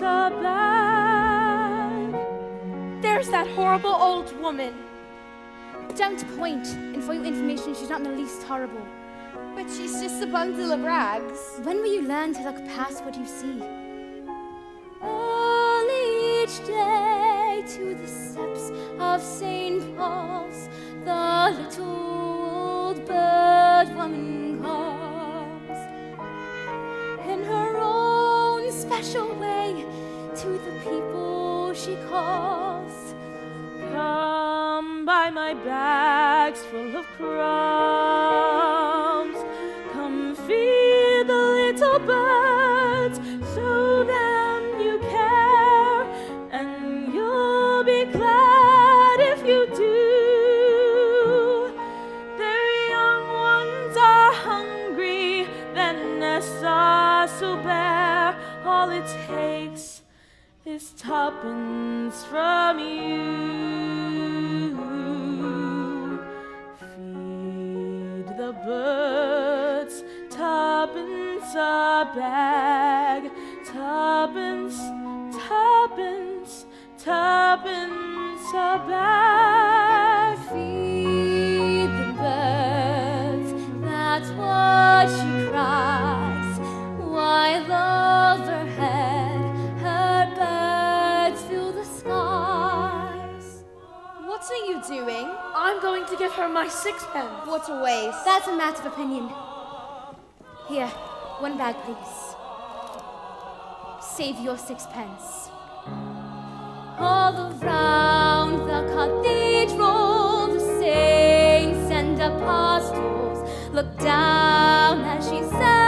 a bag. There's that horrible old woman. Don't point. And for your information, she's not in the least horrible. But she's just a bundle of rags. When will you learn to look past what you see? All each day to the steps of St. Paul's, the little old bird woman calls. In her own special way, to the people she calls. Come buy my bags full of crumbs. Come feed the little birds, show them you care, and you'll be glad if you do. Their young ones are hungry, their nests are so bare. All it takes is tuppence from you. Feed the birds, tuppence a bag, tuppence, tuppence, tuppence a bag. Feed the birds, that's what she cries, while overhead her birds fill the skies. What are you doing? I'm going to give her my sixpence. What a waste. That's a matter of opinion. Here, one bag, please. Save your sixpence. All around the cathedral, the saints and apostles look down as she says,